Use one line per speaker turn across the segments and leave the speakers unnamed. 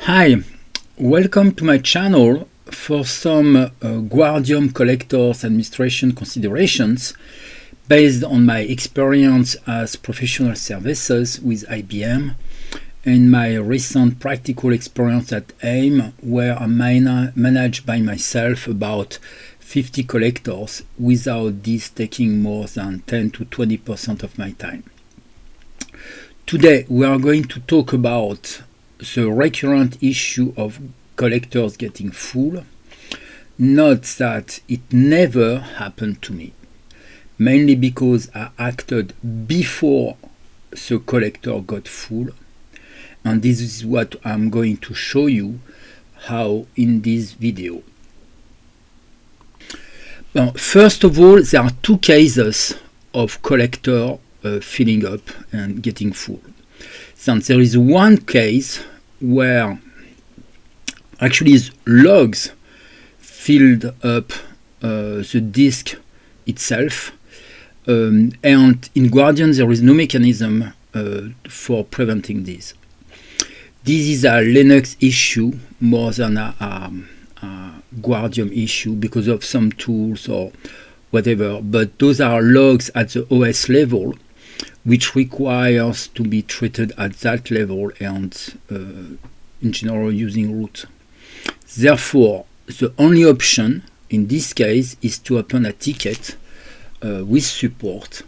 Hi, welcome to my channel for some Guardium Collectors administration considerations based on my experience as professional services with IBM and my recent practical experience at AIM, where I manage by myself about 50 collectors without this taking more than 10 to 20% of my time. Today we are going to talk about the recurrent issue of collectors getting full. Note that it never happened to me, mainly because I acted before the collector got full, and this is what I'm going to show you how in this video. Now, first of all, there are two cases of collector filling up and getting full. So there is one case where actually logs filled up the disk itself, and in Guardium there is no mechanism for preventing this. This is a Linux issue more than a Guardium issue because of some tools or whatever, but those are logs at the OS level, which requires to be treated at that level and in general using root. Therefore, the only option in this case is to open a ticket with support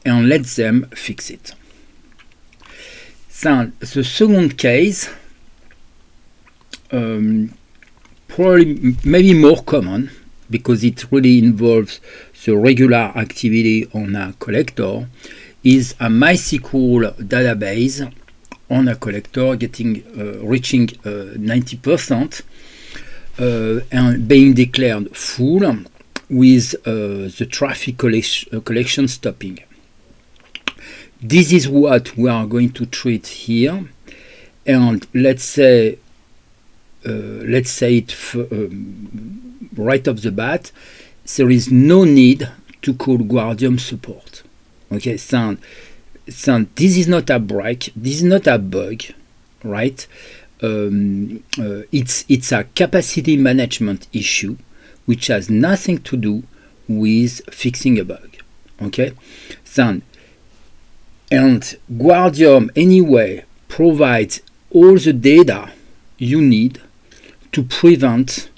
and let them fix it. So the second case, probably maybe more common because it really involves the regular activity on a collector, is a MySQL database on a collector reaching 90% and being declared full with the traffic collection stopping. This is what we are going to treat here, and let's say it right off the bat, there is no need to call Guardium support. Okay, so this is not a break, this is not a bug, right? It's a capacity management issue which has nothing to do with fixing a bug. Okay, so and Guardium anyway provides all the data you need to prevent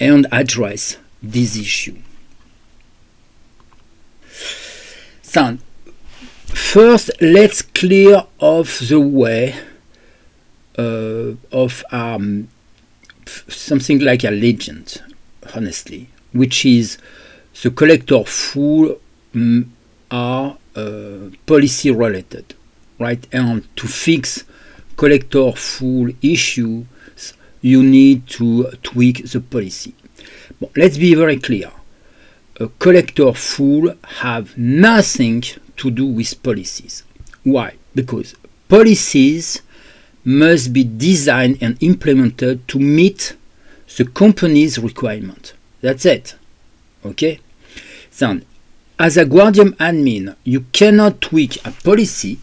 and address this issue. So first, let's clear off the way of something like a legend, honestly, which is the collector full are policy related, right? And to fix collector full issues, you need to tweak the policy. But let's be very clear. A collector full have nothing to do with policies. Why? Because policies must be designed and implemented to meet the company's requirement. That's it. Okay? So, as a Guardium admin, you cannot tweak a policy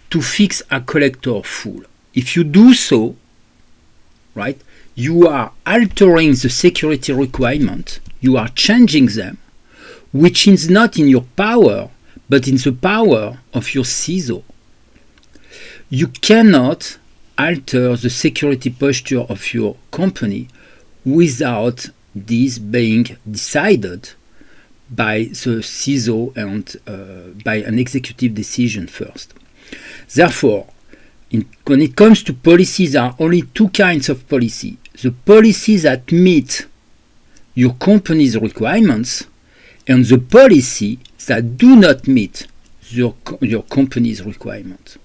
to fix a collector full. If you do so, right, you are altering the security requirement, you are changing them, which is not in your power, but in the power of your CISO. You cannot alter the security posture of your company without this being decided by the CISO and by an executive decision first. Therefore, when it comes to policies, there are only two kinds of policy. The policies that meet your company's requirements and the policy that do not meet your company's requirements.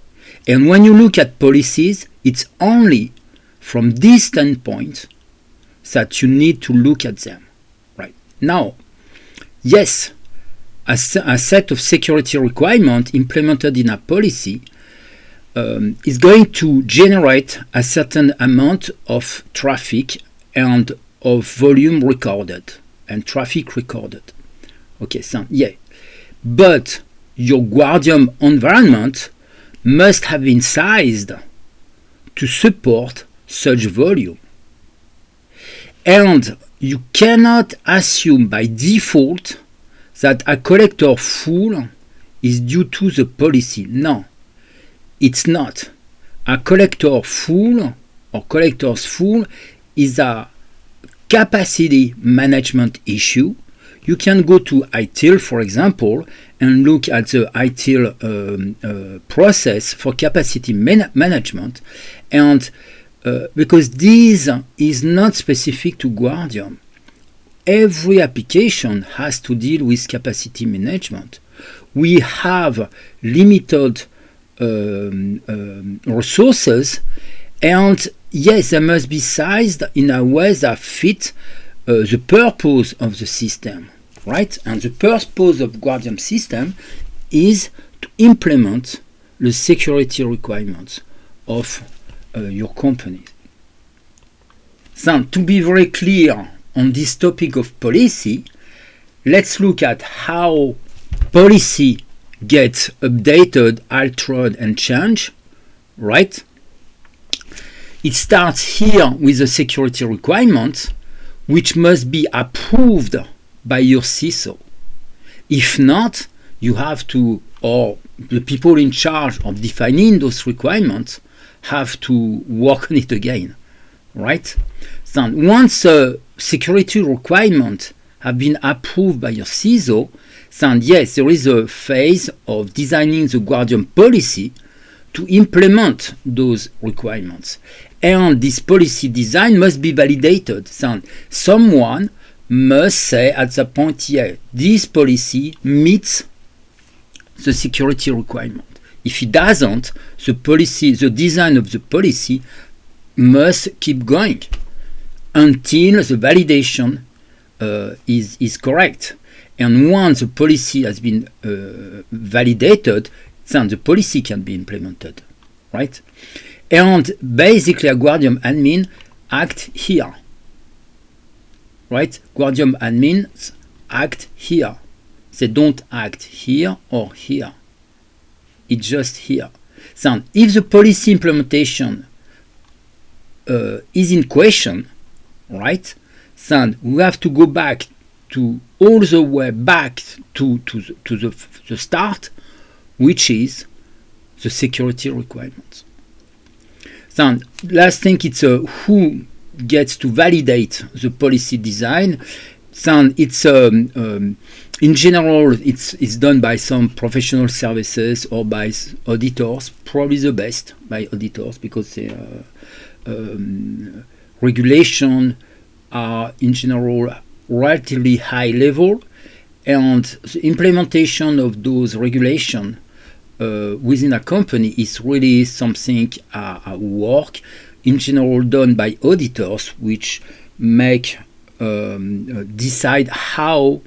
And when you look at policies, it's only from this standpoint that you need to look at them. Right now, yes, a set of security requirements implemented in a policy is going to generate a certain amount of traffic and of volume recorded and traffic recorded. Okay, so yeah, but your Guardium environment must have been sized to support such volume. And you cannot assume by default that a collector full is due to the policy. No, it's not. A collector full or collectors full is a capacity management issue. You can go to ITIL, for example, and look at the ITIL process for capacity management. And because this is not specific to Guardium, every application has to deal with capacity management. We have limited resources, and yes, they must be sized in a way that fit the purpose of the system, right? And the purpose of Guardium system is to implement the security requirements of your company. So, to be very clear on this topic of policy, let's look at how policy gets updated, altered, and changed, right? It starts here with the security requirements, which must be approved by your CISO. If not, you have to, or the people in charge of defining those requirements have to work on it again, right? So once a security requirement have been approved by your CISO, then yes, there is a phase of designing the Guardium policy to implement those requirements. And this policy design must be validated. So someone must say at that point, yeah, this policy meets the security requirement. If it doesn't, the design of the policy must keep going until the validation is correct. And once the policy has been validated, then the policy can be implemented, right? And basically, a Guardium admin act here, right? Guardium admins act here. They don't act here or here. It's just here. So if the policy implementation is in question, right, then we have to go back to all the way back to the start, which is the security requirements. So last thing, it's who gets to validate the policy design. So it's in general, it's done by some professional services or by auditors, probably the best by auditors, because the regulation are in general relatively high level, and the implementation of those regulations within a company is really something work in general done by auditors, which make decide how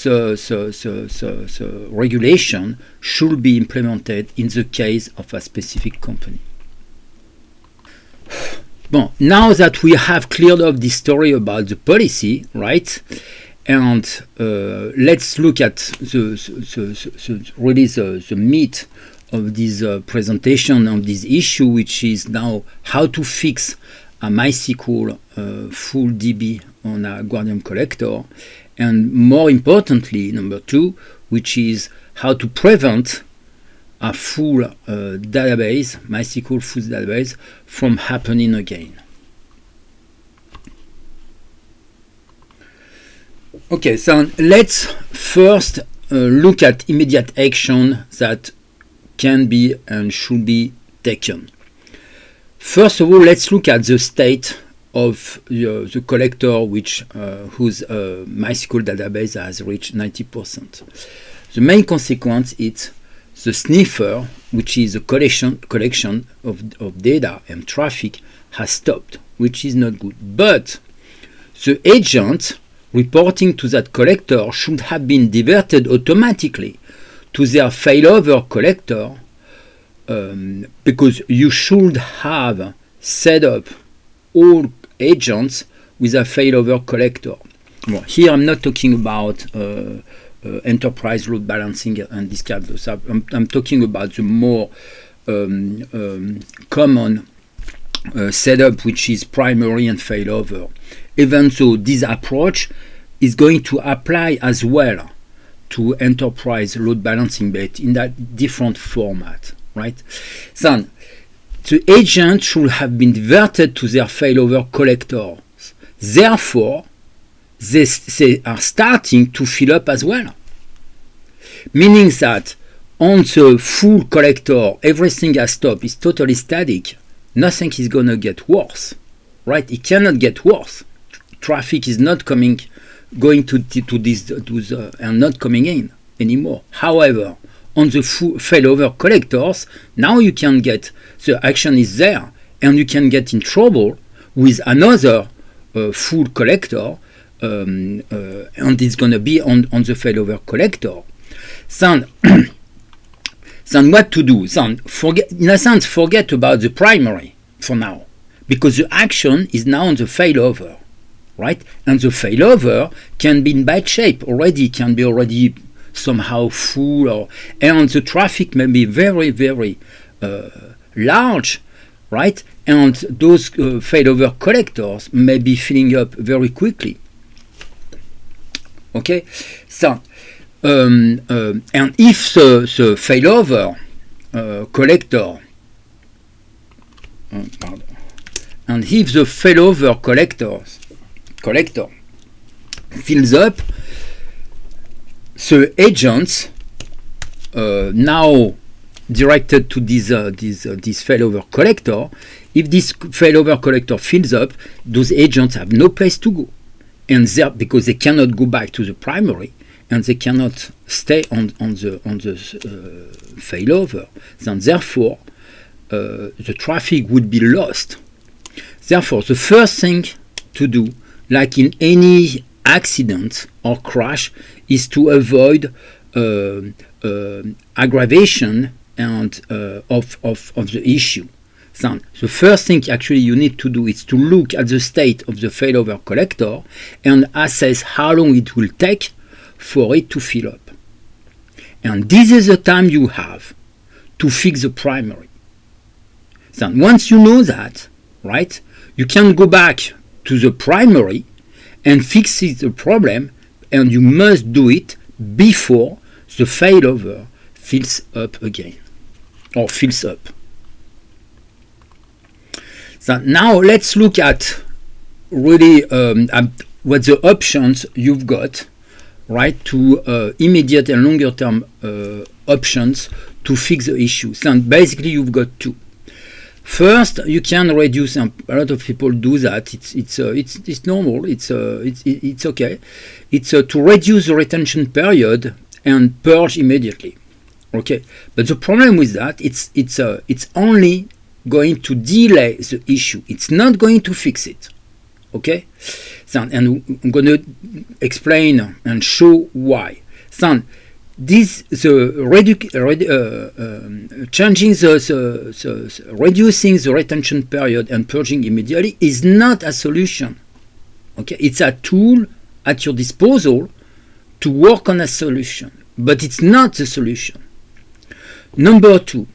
the regulation should be implemented in the case of a specific company. Well, now that we have cleared up this story about the policy, right, and let's look at the meat of this presentation on this issue, which is now how to fix a MySQL full DB on a Guardium collector, and more importantly, number 2, which is how to prevent a full database, MySQL full database, from happening again. Okay, so let's first look at immediate action that can be and should be taken. First of all, let's look at the state of the collector whose MySQL database has reached 90%. The main consequence is the sniffer, which is a collection of data and traffic, has stopped, which is not good. But the agent reporting to that collector should have been diverted automatically to their failover collector, because you should have set up all agents with a failover collector. Well, here I'm not talking about enterprise load balancing and this kind of stuff. I'm talking about the more common setup, which is primary and failover. Even so, this approach is going to apply as well to enterprise load balancing, but in that different format, right? So the agent should have been diverted to their failover collectors. Therefore, they are starting to fill up as well. Meaning that on the full collector, everything has stopped, it's totally static. Nothing is going to get worse, right? It cannot get worse. Traffic is not going to this and not coming in anymore. However, on the full failover collectors, now you can get, the action is there, and you can get in trouble with another full collector, and it's going to be on the failover collector. So, what to do? So, forget about the primary for now, because the action is now on the failover, right? And the failover can be in bad shape already, can be already somehow full, and the traffic may be very, very large, right? And those failover collectors may be filling up very quickly. Okay, so and if the failover collector and if the failover collector fills up, the agents now directed to this failover collector, if this failover collector fills up, those agents have no place to go, and because they cannot go back to the primary, and they cannot stay on the failover. So therefore, the traffic would be lost. Therefore, the first thing to do, like in any accident or crash, is to avoid aggravation and of the issue. So the first thing actually you need to do is to look at the state of the failover collector and assess how long it will take for it to fill up. And this is the time you have to fix the primary. So once you know that, right, you can go back to the primary and fix the problem, and you must do it before the failover fills up again, or fills up. So now let's look at really at what the options you've got, right, to immediate and longer term options to fix the issues. And basically you've got two. First, you can reduce, and a lot of people do that. It's normal. It's okay. It's to reduce the retention period and purge immediately. Okay, but the problem with that, it's only going to delay the issue. It's not going to fix it. Okay, so, and I'm going to explain and show why. So, reducing the retention period and purging immediately is not a solution. Okay, it's a tool at your disposal to work on a solution, but it's not the solution. Number two,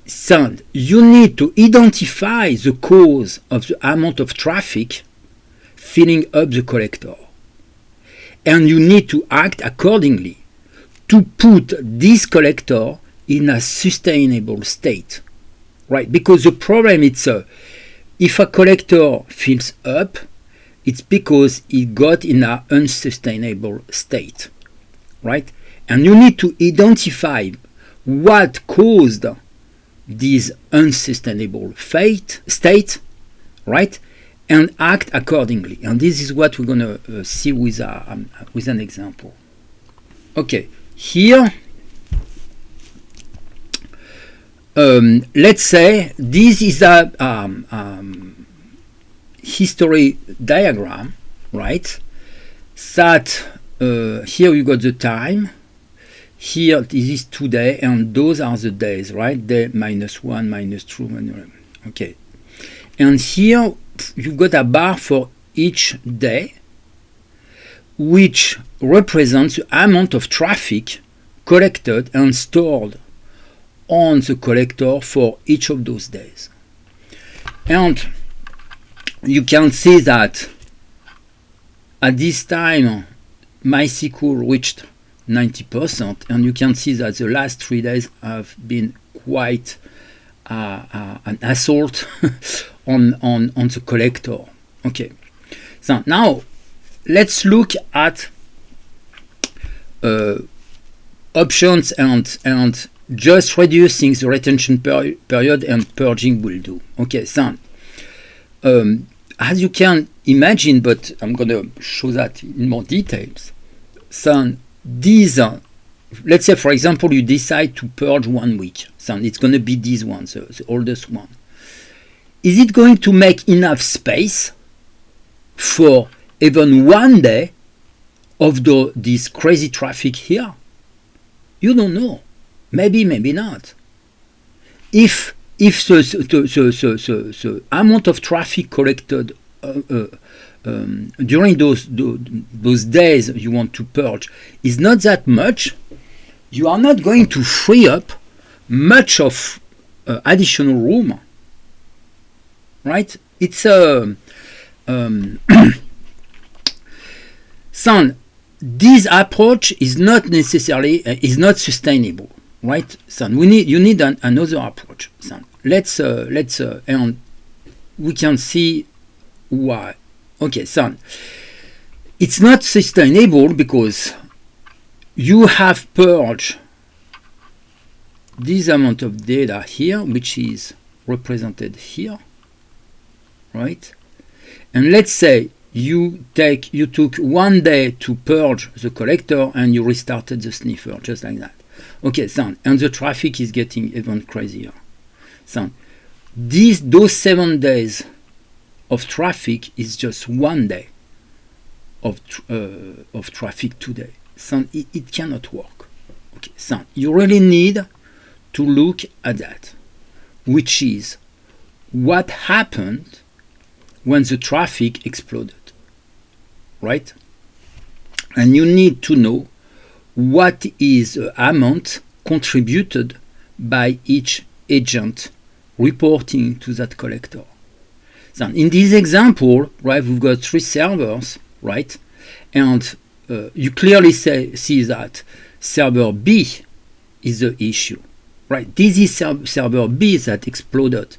so you need to identify the cause of the amount of traffic filling up the collector, and you need to act accordingly to put this collector in a sustainable state, right? Because the problem is, if a collector fills up, it's because it got in an unsustainable state, right? And you need to identify what caused this unsustainable state, right? And act accordingly. And this is what we're going to see with an example. Okay, here, let's say this is a history diagram, right? That here you got the time. Here this is today, and those are the days, right? Day -1, -2, okay. And here you've got a bar for each day, which represents the amount of traffic collected and stored on the collector for each of those days. And you can see that at this time MySQL reached 90%, and you can see that the last 3 days have been quite an assault on the collector. Okay, so now let's look at options and just reducing the retention period and purging will do. Okay, so as you can imagine, but I'm going to show that in more details. So these are, let's say for example you decide to purge 1 week, so it's going to be this one, the oldest one. Is it going to make enough space for even 1 day of this crazy traffic here? You don't know. Maybe, maybe not. If the amount of traffic collected during those days you want to purge is not that much, you are not going to free up much of additional room, right? It's a so this approach is not necessarily is not sustainable, right? So you need another approach. So let's and we can see why. Okay, so it's not sustainable because you have purged this amount of data here, which is represented here, right? And let's say you took 1 day to purge the collector and you restarted the sniffer just like that. Okay, so and the traffic is getting even crazier. So those 7 days of traffic is just 1 day of traffic today. So it cannot work. Okay, so you really need to look at that, which is what happened when the traffic exploded, right? And you need to know what is the amount contributed by each agent reporting to that collector. So in this example, right, we've got 3 servers, right? And you clearly see that server B is the issue, right? This is server B that exploded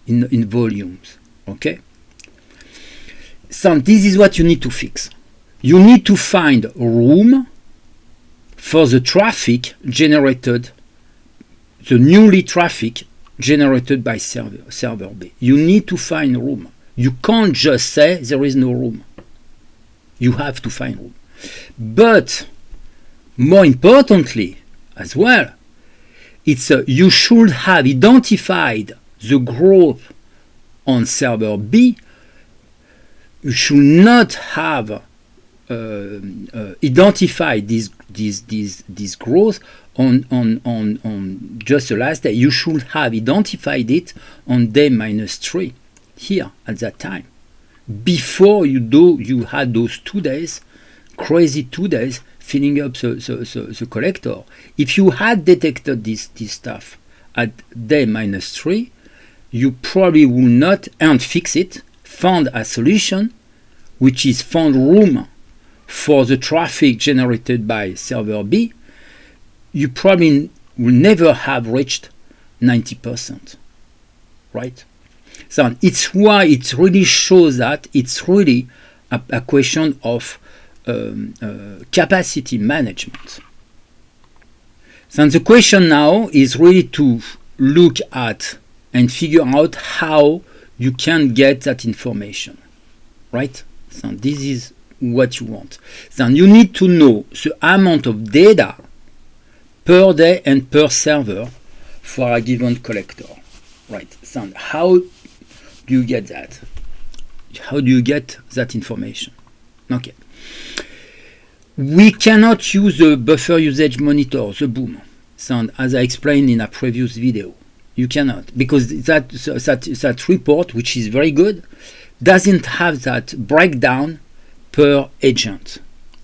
in volumes, okay? So this is what you need to fix. You need to find room for the traffic generated, the newly traffic generated by server B. You need to find room. You can't just say there is no room. You have to find room. But more importantly as well, it's you should have identified the growth on server B. You should not have identified this growth on just the last day. You should have identified it on day -3 here at that time. Before you had those 2 days, crazy 2 days, filling up the collector. If you had detected this stuff at day -3, you probably will not and fix it, found a solution, which is found room for the traffic generated by server B. You probably will never have reached 90%, right? So it's why it really shows that it's really a question of capacity management. So the question now is really to look at and figure out how you can get that information, right? So this is what you want. So you need to know the amount of data per day and per server for a given collector, right? So how do you get that? How do you get that information? Okay. We cannot use the buffer usage monitor, the boom. So as I explained in a previous video, you cannot, because that report, which is very good, doesn't have that breakdown per agent.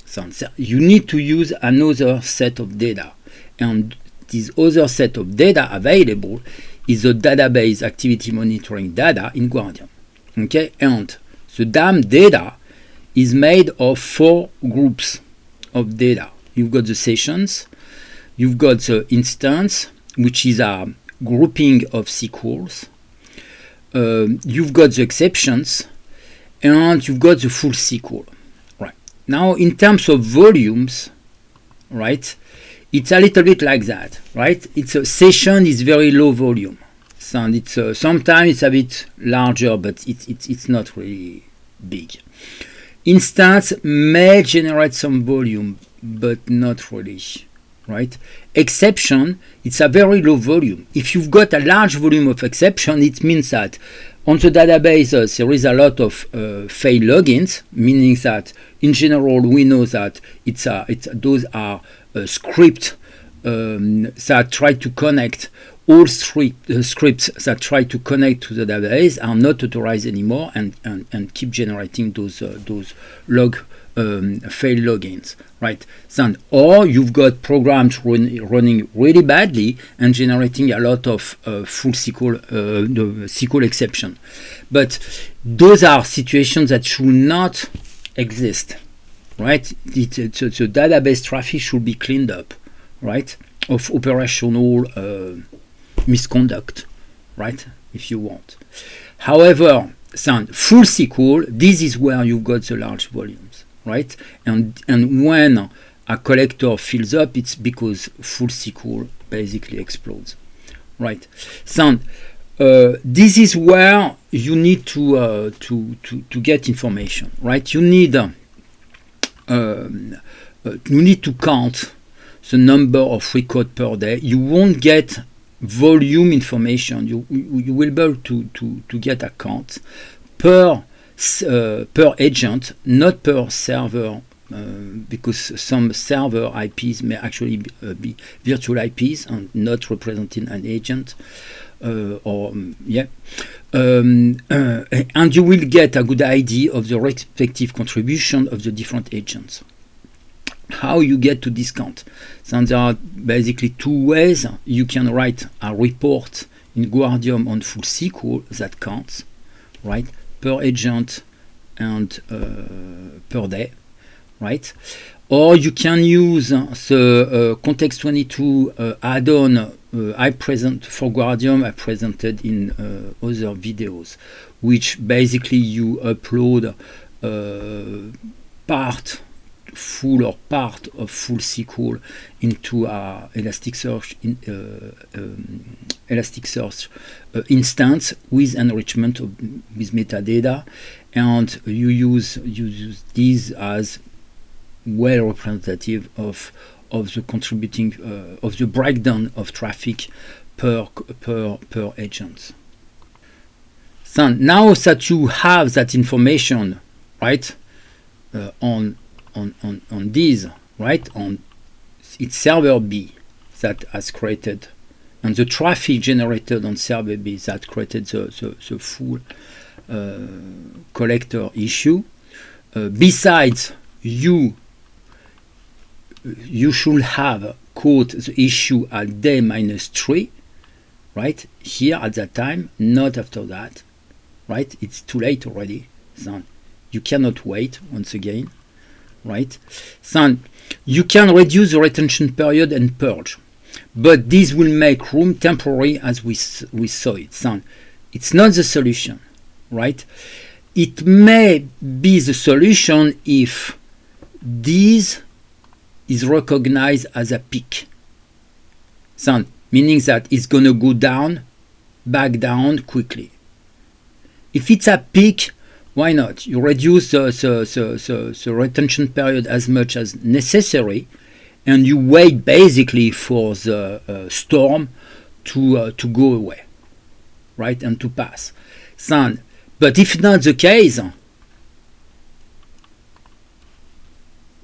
So you need to use another set of data, and this other set of data available is the database activity monitoring data in Guardium. Okay, and the DAM data is made of 4 groups of data. You've got the sessions, you've got the instance, which is a grouping of SQLs, you've got the exceptions, and you've got the full SQL. Right. Now, in terms of volumes, right, it's a little bit like that, right? It's a session is very low volume. So it's sometimes it's a bit larger, but it's not really big. Instance may generate some volume, but not really, right? Exception, it's a very low volume. If you've got a large volume of exception, it means that on the database there is a lot of fail logins, meaning that in general we know that those are scripts that try to connect. All scripts that try to connect to the database are not authorized anymore and keep generating those log fail logins, right? So, or you've got programs running really badly and generating a lot of full SQL, the SQL exception. But those are situations that should not exist, right? The database traffic should be cleaned up, right? Of operational misconduct, right? If you want. However, full SQL, this is where you've got the large volumes, right? And when a collector fills up, it's because full SQL basically explodes, right? So this is where you need to get information, right? You need to count the number of records per day. You won't get volume information. You will be able to get a count per agent, not per server, because some server IPs may actually be virtual IPs and not representing an agent. And you will get a good idea of the respective contribution of the different agents. How you get to this count? So there are basically 2 ways. You can write a report in Guardium on full SQL that counts, right, per agent and per day, right? Or you can use the Context 22 add-on I present for Guardium. I presented in other videos, which basically you upload full or part of full SQL into a Elasticsearch instance with enrichment with metadata, and you use these as well representative of the contributing of the breakdown of traffic per agent. So now that you have that information, right, on these, right, on it's server B that has created, and the traffic generated on server B that created the full collector issue. Besides, you should have caught the issue at day -3, right? Here at that time, not after that, right? It's too late already. So you cannot wait once again. Right, so you can reduce the retention period and purge, but this will make room temporary, as we saw it. So it's not the solution, right? It may be the solution if this is recognized as a peak. So meaning that it's going to go back down quickly. If it's a peak, why not? You reduce the retention period as much as necessary, and you wait basically for the storm to go away, right, and to pass. So, but if not the case,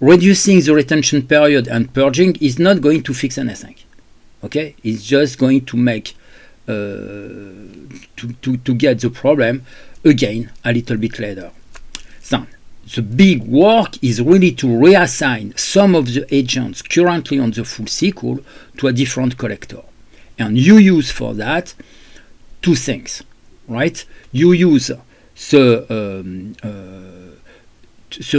reducing the retention period and purging is not going to fix anything. Okay, it's just going to make to get the problem again a little bit later. So the big work is really to reassign some of the agents currently on the full SQL to a different collector, and you use for that two things, right? You use the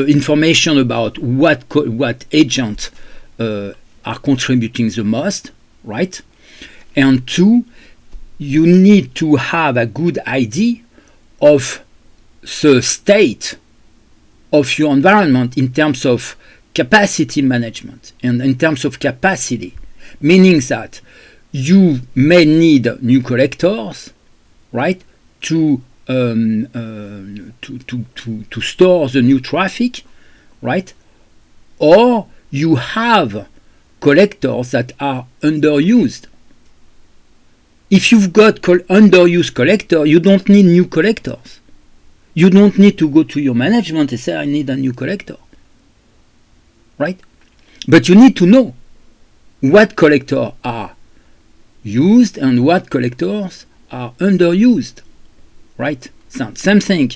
information about what agents are contributing the most, right? And two, you need to have a good idea of the state of your environment in terms of capacity management and in terms of capacity, meaning that you may need new collectors, right, to store the new traffic, right? Or you have collectors that are underused. If you've got underused collector, you don't need new collectors. You don't need to go to your management and say, I need a new collector, right? But you need to know what collectors are used and what collectors are underused, right? So, same thing.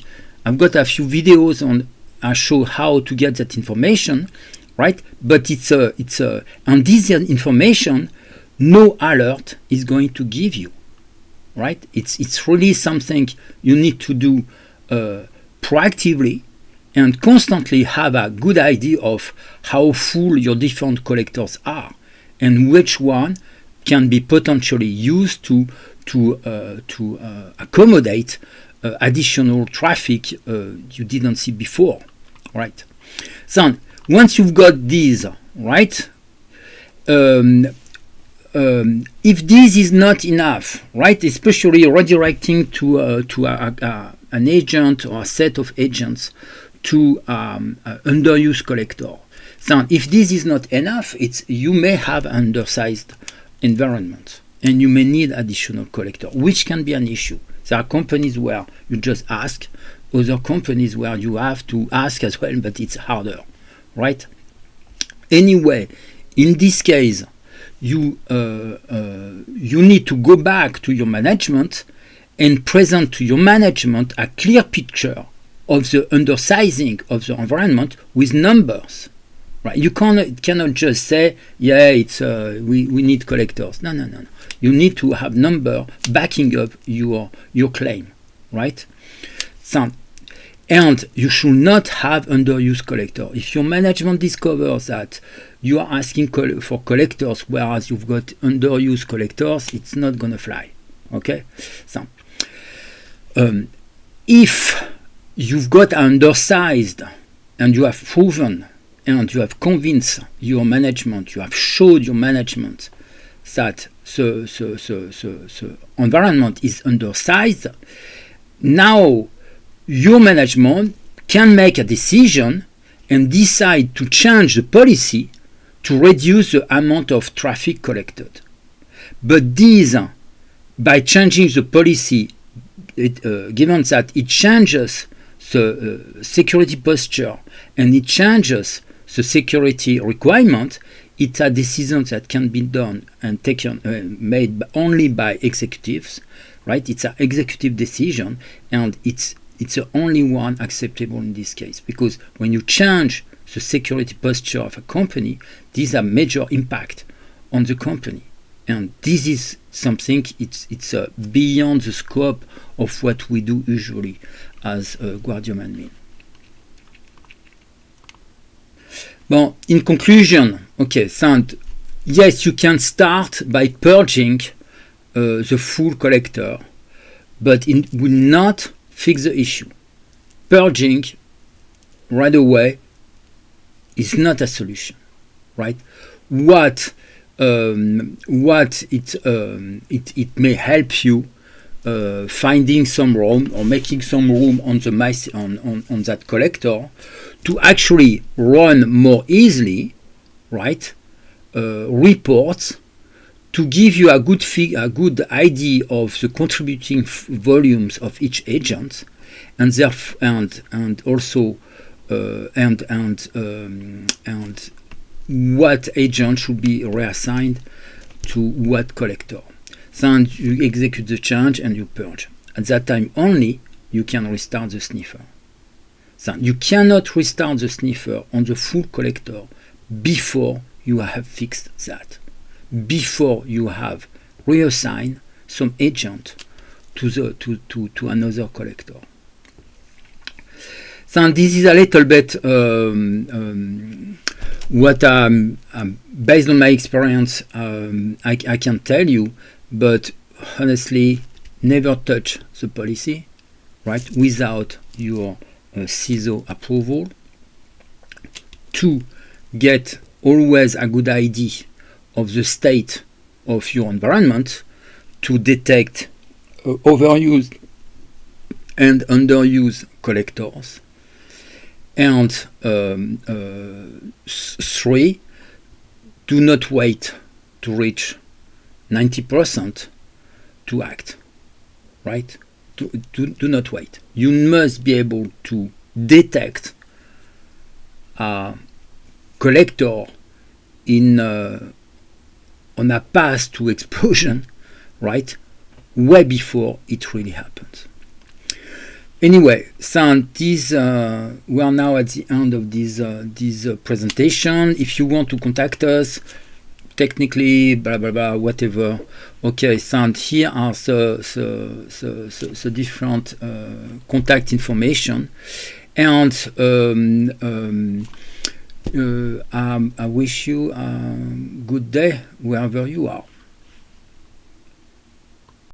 I've got a few videos on. I show how to get that information, right? But and this information, no alert is going to give you, right? It's really something you need to do proactively and constantly have a good idea of how full your different collectors are and which one can be potentially used to accommodate additional traffic you didn't see before, right? So once you've got these, right, if this is not enough, right, especially redirecting to an agent or a set of agents to underused collector. So if this is not enough, you may have undersized environment and you may need additional collector, which can be an issue. There are companies where you just ask, other companies where you have to ask as well, but it's harder, right? Anyway, in this case, you need to go back to your management and present to your management a clear picture of the undersizing of the environment with numbers, right? You cannot just say, yeah, we need collectors. No. You need to have number backing up your claim, right? So, and you should not have underused collector. If your management discovers that you are asking for collectors whereas you've got underused collectors, it's not gonna fly. Okay? So, if you've got undersized and you have proven and you have convinced your management, you have showed your management that the environment is undersized, now your management can make a decision and decide to change the policy to reduce the amount of traffic collected. But these, by changing the policy, given that it changes the security posture and it changes the security requirement, it's a decision that can be done and made only by executives, right? It's an executive decision, and it's the only one acceptable in this case, because when you change the security posture of a company, these have major impact on the company, and this is something it's beyond the scope of what we do usually as Guardium Admin. Well, in conclusion, okay, so yes, you can start by purging the full collector, but it will not fix the issue. Purging right away is not a solution, right? What it may help you finding some room or making some room on that collector to actually run more easily, right? Reports to give you a good idea of the contributing volumes of each agent, and also what agent should be reassigned to what collector. Then you execute the change and you purge. At that time only you can restart the sniffer. So you cannot restart the sniffer on the full collector before you have fixed that, before you have reassigned some agent to another collector. So this is a little bit what based on my experience I can tell you, but honestly, never touch the policy, right, without your CISO approval. 2, get always a good idea of the state of your environment to detect overused and underused collectors. And 3, do not wait to reach 90% to act, right? Do not wait. You must be able to detect a collector in on a path to explosion, right, way before it really happens. Anyway, so this, we are now at the end of this presentation. If you want to contact us, technically, blah blah blah, whatever. Okay, so here are the different contact information, and I wish you a good day wherever you are.